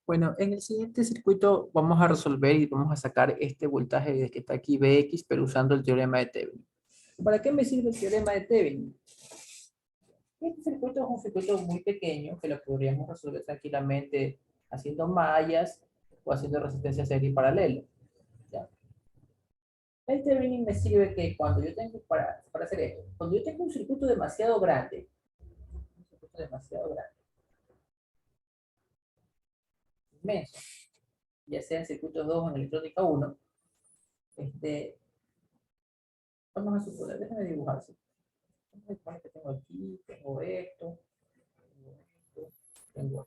Bueno, en el siguiente circuito vamos a resolver y vamos a sacar este voltaje que está aquí, Vx, pero usando el teorema de Thevenin. ¿Para qué me sirve el teorema de Thevenin? Este circuito es un circuito muy pequeño que lo podríamos resolver tranquilamente haciendo mallas o haciendo resistencia serie y paralelo. ¿Ya? El Thevenin me sirve que cuando yo tengo, para hacer esto, cuando yo tengo un circuito demasiado grande, inmenso, ya sea en circuito 2 o en electrónica 1, vamos a suponer, déjame dibujarse. Vamos a suponer que tengo aquí, tengo esto, ¿no?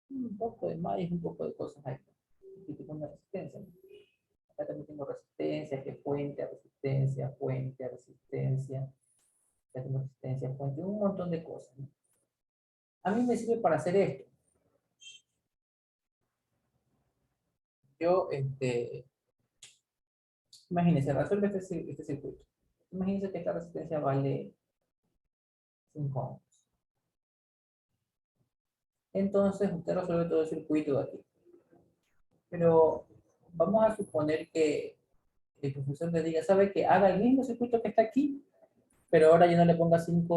Un poco de maíz, un poco de cosas ahí. Aquí tengo una resistencia, ¿no? Acá también tengo resistencia, que fuente, resistencia, fuente, resistencia. Acá tengo resistencia, fuente, un montón de cosas, ¿no? A mí me sirve para hacer esto. Yo, imagínense, resuelve este circuito. Imagínense que esta resistencia vale 5 ohms. Entonces, usted resuelve todo el circuito de aquí. Pero vamos a suponer que el profesor le diga, ¿sabe qué? Haga el mismo circuito que está aquí, pero ahora ya no le ponga 5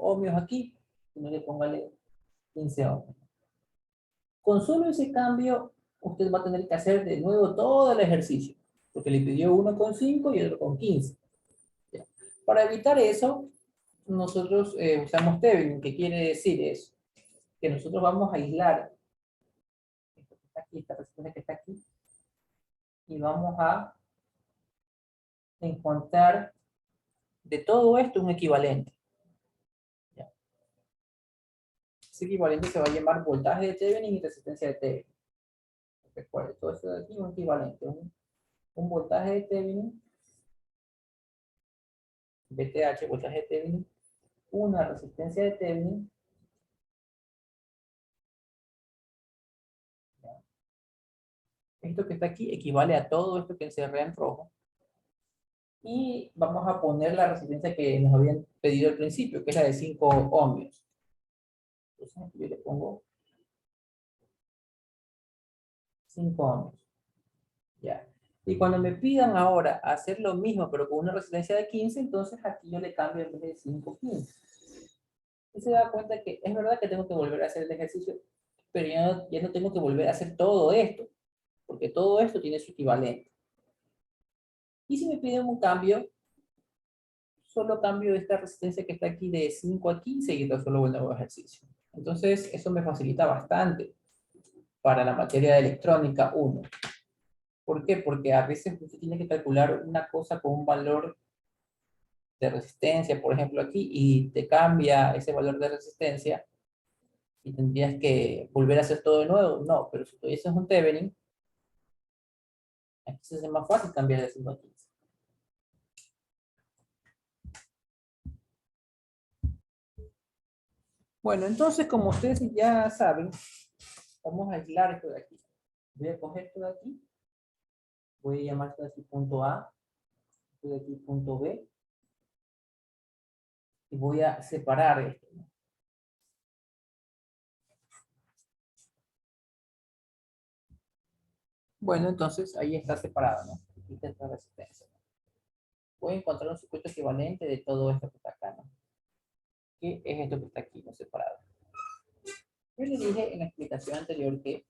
ohmios aquí, sino le ponga 15 ohmios. Con solo ese cambio, usted va a tener que hacer de nuevo todo el ejercicio, porque le pidió uno con 5 y otro con 15. ¿Ya? Para evitar eso, nosotros usamos Thevenin, que quiere decir eso, que nosotros vamos a aislar esto que está aquí, esta resistencia que está aquí, y vamos a encontrar de todo esto un equivalente. ¿Ya? Ese equivalente se va a llamar voltaje de Thevenin y resistencia de Thevenin. Recuerden, todo esto de aquí es un equivalente, un voltaje de Thevenin, VTH, voltaje de Thevenin, una resistencia de Thevenin. ¿Ya? Esto que está aquí equivale a todo esto que encerré en rojo. Y vamos a poner la resistencia que nos habían pedido al principio, que es la de 5 ohmios. Entonces aquí yo le pongo 5 ohmios. ¿Ya? Y cuando me pidan ahora hacer lo mismo, pero con una resistencia de 15, entonces aquí yo le cambio en vez de 5, 15. Y se da cuenta que es verdad que tengo que volver a hacer el ejercicio, pero ya no tengo que volver a hacer todo esto, porque todo esto tiene su equivalente. Y si me piden un cambio, solo cambio esta resistencia que está aquí de 5 a 15 y resuelvo el nuevo ejercicio. Entonces, eso me facilita bastante para la materia de electrónica 1. ¿Por qué? Porque a veces usted tiene que calcular una cosa con un valor de resistencia, por ejemplo aquí, y te cambia ese valor de resistencia y tendrías que volver a hacer todo de nuevo. No, pero si tú dices un Thevenin, aquí se hace más fácil cambiar de 5 a 15. Bueno, entonces, como ustedes ya saben, vamos a aislar esto de aquí. Voy a coger esto de aquí, voy a llamar esto de aquí punto A, esto de aquí punto B, y voy a separar esto, ¿no? Bueno, entonces ahí está separado, ¿no? Aquí está la resistencia. Voy a encontrar un circuito equivalente de todo esto que está acá, ¿no? Que es esto que está aquí, ¿no? Separado. Yo les dije en la explicación anterior que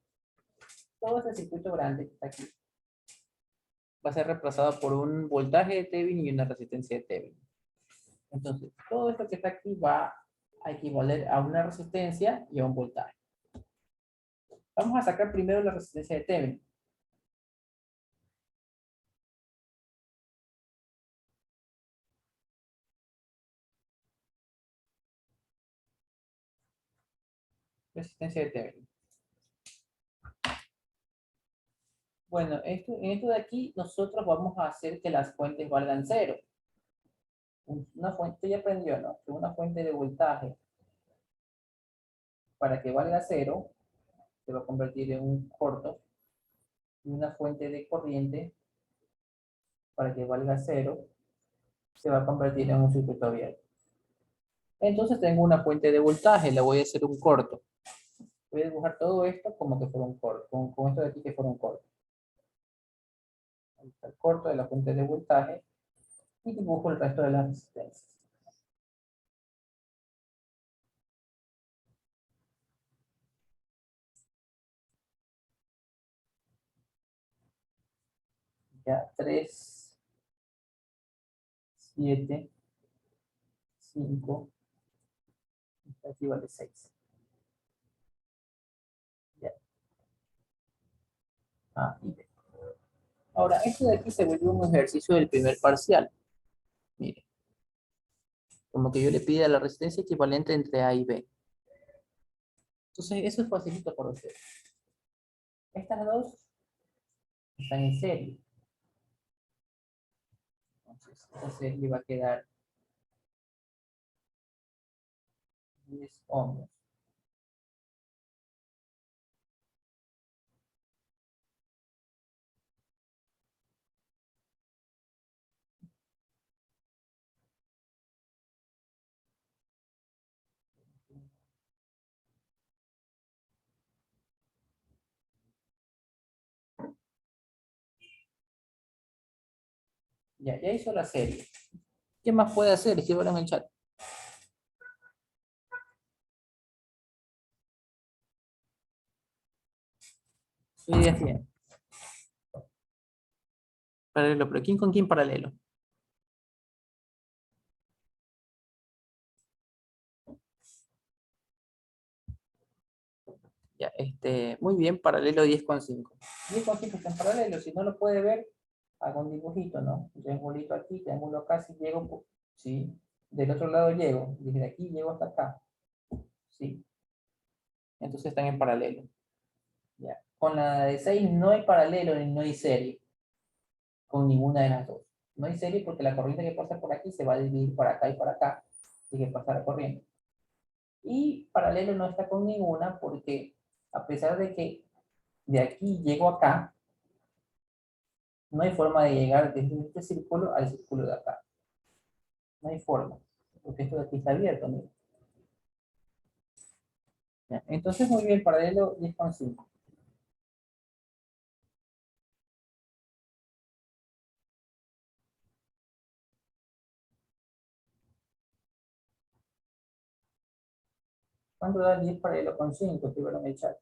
todo este circuito grande que está aquí va a ser reemplazado por un voltaje de Thevenin y una resistencia de Thevenin. Entonces, todo esto que está aquí va a equivaler a una resistencia y a un voltaje. Vamos a sacar primero la resistencia de Thevenin. Resistencia de Thevenin. Bueno, en esto de aquí nosotros vamos a hacer que las fuentes valgan cero. Una fuente, ya aprendió, ¿no? Que una fuente de voltaje, para que valga cero, se va a convertir en un corto. Y una fuente de corriente, para que valga cero, se va a convertir en un circuito abierto. Entonces tengo una fuente de voltaje, le voy a hacer un corto. Voy a dibujar todo esto como que fuera un corto, con esto de aquí que fuera un corto. Ahí está el corto de la fuente de voltaje y dibujo el resto de las resistencias. Ya, 3, 7, 5, aquí vale 6. Ya. A y B. Ahora, esto de aquí se volvió un ejercicio del primer parcial. Mire, como que yo le pida la resistencia equivalente entre A y B. Entonces, eso es facilito por usted. Estas dos están en serie. Entonces, esta serie va a quedar 10 ohms. Ya hizo la serie. ¿Qué más puede hacer? Escríbalo en el chat. ¿Qué ideas tiene? Paralelo, pero ¿quién con quién paralelo? Ya, muy bien, paralelo 10,5. 10,5 está en paralelo, si no lo puede ver, hago un dibujito, ¿no? Triangulito aquí, triángulo acá, si llego, sí. Del otro lado llego, desde aquí llego hasta acá, sí. Entonces están en paralelo. Ya. Con la de 6 no hay paralelo ni no hay serie, con ninguna de las dos. No hay serie porque la corriente que pasa por aquí se va a dividir por acá y por acá, sigue pasar la corriente. Y paralelo no está con ninguna porque a pesar de que de aquí llego acá, no hay forma de llegar desde este círculo al círculo de acá. No hay forma, porque esto de aquí está abierto. Mira. Entonces, muy bien, paralelo 10,5. ¿Cuánto da 10 paralelo con 5? Estoy en el chat.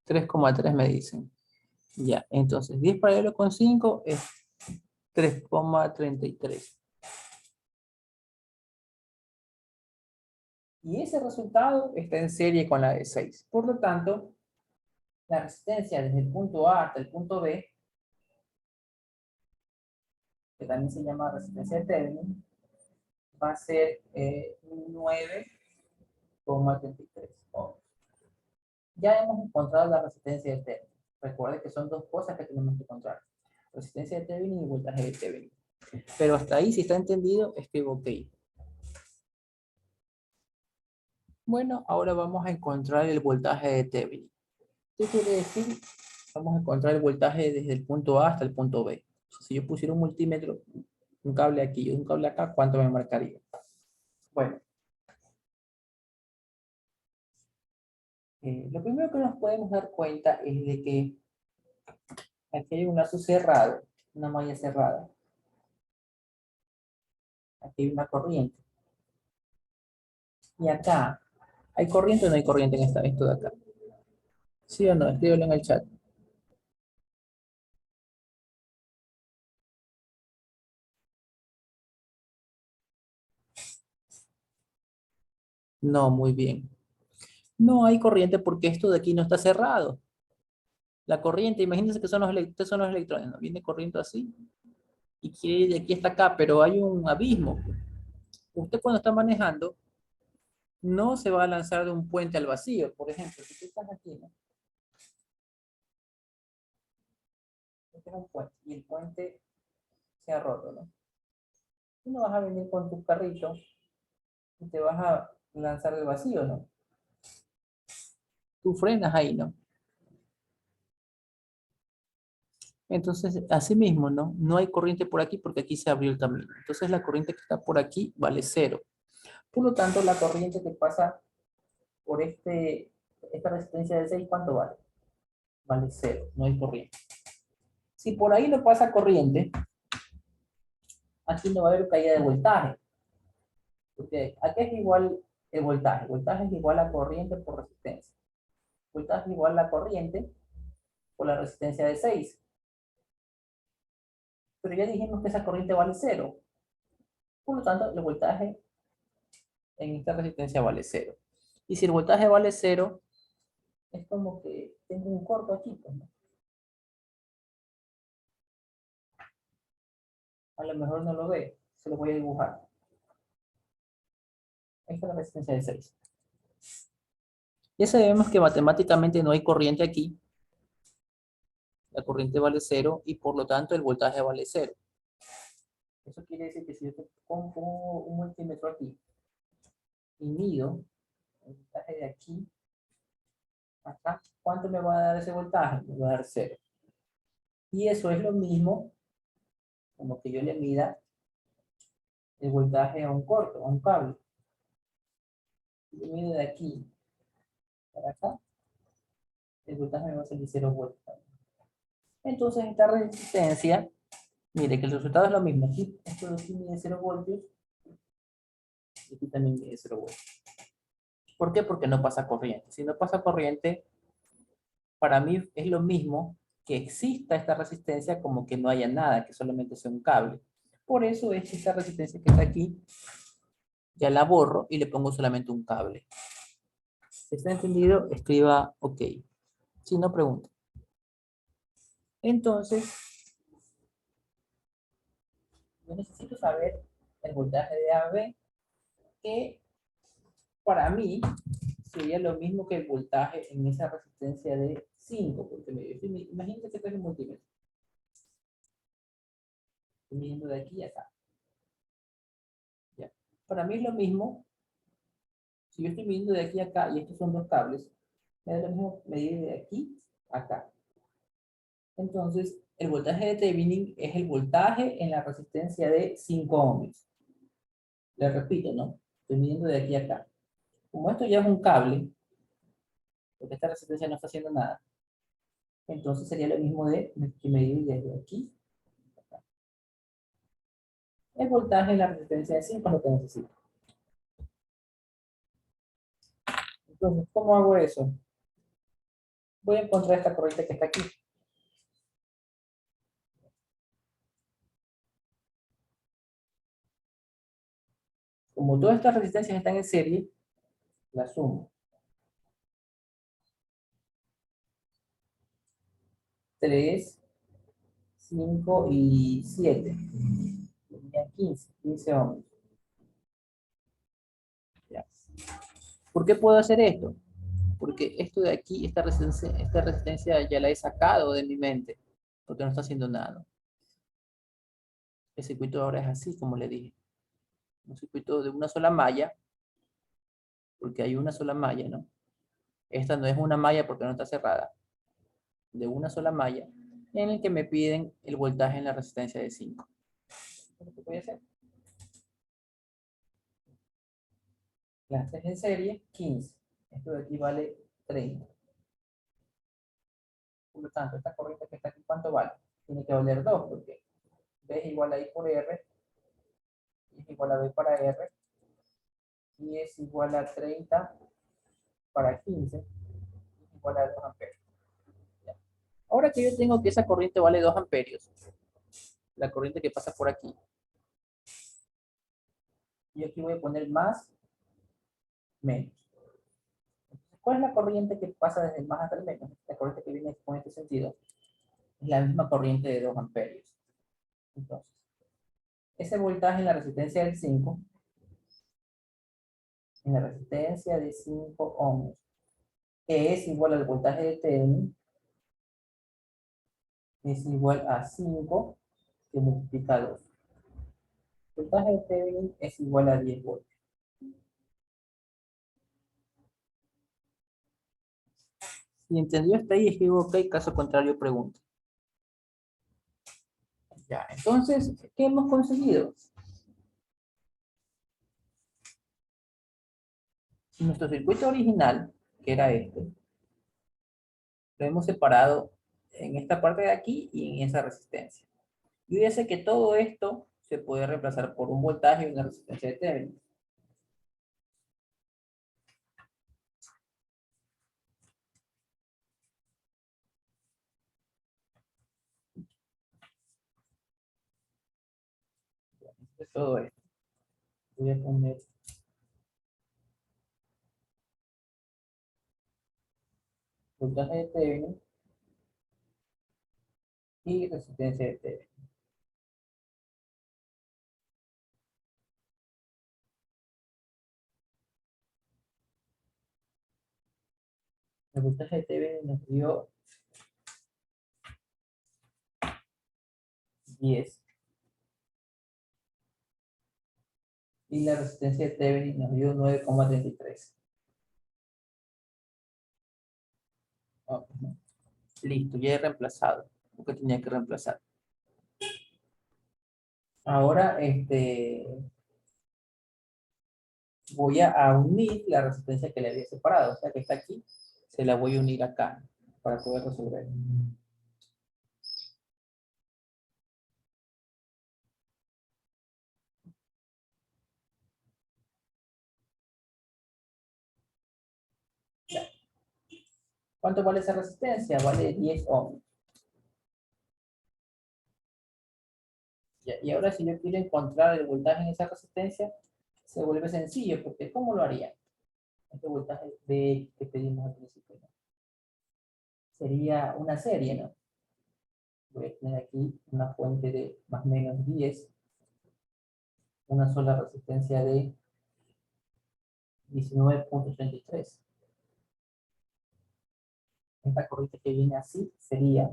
3,3 me dicen. Ya, entonces 10 paralelo con 5 es 3,33. Y ese resultado está en serie con la de 6. Por lo tanto, la resistencia desde el punto A hasta el punto B, que también se llama resistencia de Thevenin, va a ser 9,33 ohms. Ya hemos encontrado la resistencia de Thevenin. Recuerde que son dos cosas que tenemos que encontrar. Resistencia de Thevenin y voltaje de Thevenin. Pero hasta ahí, si está entendido, escribo OK. Bueno, ahora vamos a encontrar el voltaje de Thevenin. ¿Qué quiere decir? Vamos a encontrar el voltaje desde el punto A hasta el punto B. Si yo pusiera un multímetro, un cable aquí y un cable acá, ¿cuánto me marcaría? Bueno, lo primero que nos podemos dar cuenta es de que aquí hay un lazo cerrado, una malla cerrada. Aquí hay una corriente. Y acá, ¿hay corriente o no hay corriente en esto de acá? ¿Sí o no? Escríbelo en el chat. No, muy bien. No hay corriente porque esto de aquí no está cerrado. La corriente, imagínense que son los electrones, ¿no? Viene corriendo así y quiere ir de aquí hasta acá, pero hay un abismo. Usted cuando está manejando, no se va a lanzar de un puente al vacío. Por ejemplo, si tú estás aquí, ¿no? Este es un puente y el puente se ha roto, ¿no? Tú no vas a venir con tu carrito y te vas a lanzar del vacío, ¿no? tú frenas ahí, ¿no? Entonces, así mismo, ¿no? No hay corriente por aquí porque aquí se abrió el camino. Entonces, la corriente que está por aquí vale cero. Por lo tanto, la corriente que pasa por esta resistencia de 6, ¿cuánto vale? Vale cero, no hay corriente. Si por ahí no pasa corriente, aquí no va a haber caída de voltaje. Porque aquí es igual el voltaje. El voltaje es igual a corriente por resistencia. El voltaje es igual a la corriente por la resistencia de 6. Pero ya dijimos que esa corriente vale cero. Por lo tanto, el voltaje en esta resistencia vale cero. Y si el voltaje vale cero, es como que tengo un corto aquí, pues, ¿no? A lo mejor no lo ve, se lo voy a dibujar. Esta es la resistencia de 6. Ya sabemos que matemáticamente no hay corriente aquí. La corriente vale cero y por lo tanto el voltaje vale cero. Eso quiere decir que si yo pongo un multímetro aquí y mido el voltaje de aquí acá, ¿cuánto me va a dar ese voltaje? Me va a dar cero. Y eso es lo mismo como que yo le mida el voltaje a un corto, a un cable. Yo mido de aquí para acá, el voltaje me va a salir 0 volts. Entonces esta resistencia, mire que el resultado es lo mismo. Aquí, esto de aquí mide 0 voltios y aquí también mide 0 voltios. ¿Por qué? Porque no pasa corriente. Si no pasa corriente, para mí es lo mismo que exista esta resistencia como que no haya nada, que solamente sea un cable. Por eso es que esta resistencia que está aquí, ya la borro y le pongo solamente un cable. Si está entendido, escriba OK. Si no, pregunta. Entonces, yo necesito saber el voltaje de AB, que para mí sería lo mismo que el voltaje en esa resistencia de 5, porque imagínate que esto es un multímetro. Estoy midiendo de aquí a acá. ¿Ya? Para mí es lo mismo, si yo estoy midiendo de aquí a acá y estos son dos cables, me da lo mismo medir de aquí a acá. Entonces, el voltaje de Thevenin es el voltaje en la resistencia de 5 ohms. Le repito, ¿no? Estoy midiendo de aquí a acá. Como esto ya es un cable, porque esta resistencia no está haciendo nada, entonces sería lo mismo de que medir desde aquí. El voltaje en la resistencia de 5 es lo que necesito. Entonces, ¿cómo hago eso? Voy a encontrar esta corriente que está aquí. Como todas estas resistencias están en serie, la sumo. 3, 5 y 7. Serían 15 ohms. Ya. ¿Por qué puedo hacer esto? Porque esto de aquí, esta resistencia ya la he sacado de mi mente, porque no está haciendo nada. El circuito ahora es así, como le dije. Un circuito de una sola malla, porque hay una sola malla, ¿no? Esta no es una malla porque no está cerrada. De una sola malla, en el que me piden el voltaje en la resistencia de 5. ¿Qué voy a hacer? Las 3 en serie, 15. Esto de aquí vale 30. Por lo tanto, esta corriente que está aquí, ¿cuánto vale? Tiene que valer 2, porque B es igual a I por R, I es igual a B para R, y es igual a 30 para 15, y es igual a 2 amperios. ¿Ya? Ahora que yo tengo que esa corriente vale 2 amperios, la corriente que pasa por aquí, y aquí voy a poner más, menos. ¿Cuál es la corriente que pasa desde el más hasta el menos? La corriente que viene con este sentido es la misma corriente de 2 amperios. Entonces, ese voltaje en la resistencia del 5, en la resistencia de 5 ohms, que es igual al voltaje de Thevenin, es igual a 5 que multiplica 2. El voltaje de Thevenin es igual a 10 voltios. Si entendió hasta ahí, escribo ok, caso contrario, pregunta. Ya, entonces, ¿qué hemos conseguido? Nuestro circuito original, que era este, lo hemos separado en esta parte de aquí y en esa resistencia. Yo ya sé que todo esto se puede reemplazar por un voltaje y una resistencia de Thevenin. De todo esto. Voy a poner voltaje de Thevenin y resistencia de Thevenin. El voltaje de Thevenin nos dio 10 y la resistencia de Thevenin nos dio 9,33. Listo, ya he reemplazado lo que tenía que reemplazar. Ahora, voy a unir la resistencia que le había separado. O sea, que está aquí, se la voy a unir acá para poder resolver. Ya. ¿Cuánto vale esa resistencia? Vale 10 ohms. Ya, y ahora si yo quiero encontrar el voltaje en esa resistencia, se vuelve sencillo, porque ¿cómo lo haría? Este voltaje de que pedimos al principio, ¿no? Sería una serie, ¿no? Voy a tener aquí una fuente de más o menos 10, una sola resistencia de 19,33. Esta corriente que viene así sería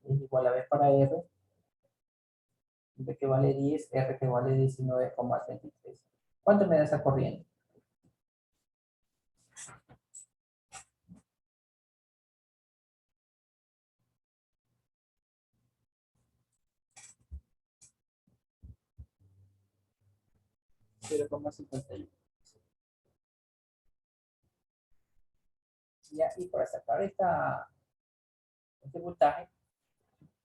es igual a B para R, B que vale 10, R que vale 19,33. ¿Cuánto me da esa corriente? Cero coma 51. Y para sacar este voltaje,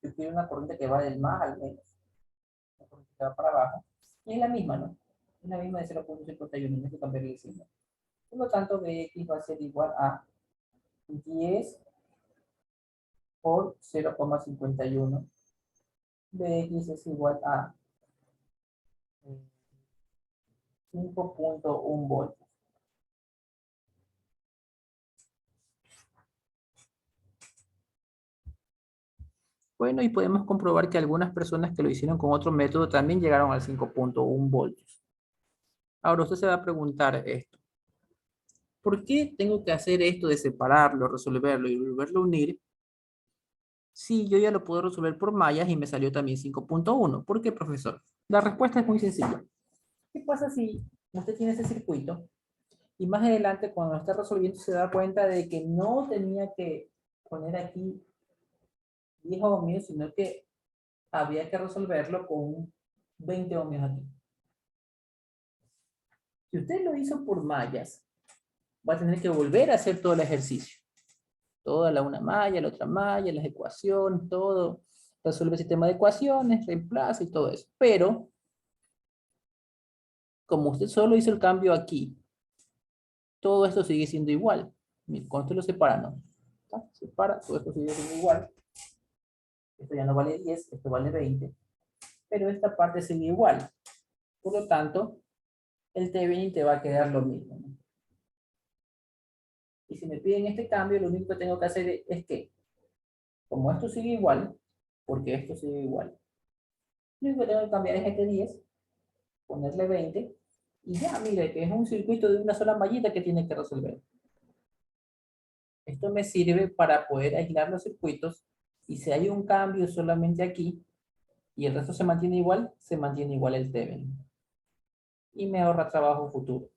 yo quiero una corriente que va del más al menos. Una corriente que va para abajo. Y es la misma, ¿no? Es la misma de 0,51, no hay que cambiar el signo. Por lo tanto, Bx va a ser igual a 10 por 0,51. Bx es igual a 5,1 voltios. Bueno, y podemos comprobar que algunas personas que lo hicieron con otro método también llegaron al 5,1 voltios. Ahora usted se va a preguntar esto. ¿Por qué tengo que hacer esto de separarlo, resolverlo y volverlo a unir? Si yo ya lo puedo resolver por mallas y me salió también 5,1. ¿Por qué, profesor? La respuesta es muy sencilla. ¿Qué pasa si usted tiene ese circuito y más adelante cuando lo está resolviendo se da cuenta de que no tenía que poner aquí 10 ohmios, sino que había que resolverlo con 20 ohmios aquí? Si usted lo hizo por mallas, va a tener que volver a hacer todo el ejercicio. Toda la una malla, la otra malla, las ecuaciones, todo. Resuelve el sistema de ecuaciones, reemplaza y todo eso. Pero, como usted solo hizo el cambio aquí, todo esto sigue siendo igual. Mire, cuando usted lo separa, ¿no? Separa, todo esto sigue siendo igual. Esto ya no vale 10, esto vale 20. Pero esta parte sigue igual. Por lo tanto, el Thevenin te va a quedar lo mismo, ¿no? Y si me piden este cambio, lo único que tengo que hacer es que, como esto sigue igual, porque esto sigue igual, lo único que tengo que cambiar es este 10, ponerle 20, y ya, mire, que es un circuito de una sola mallita que tiene que resolver. Esto me sirve para poder aislar los circuitos, y si hay un cambio solamente aquí, y el resto se mantiene igual el Thevenin. Y me ahorra trabajo futuro.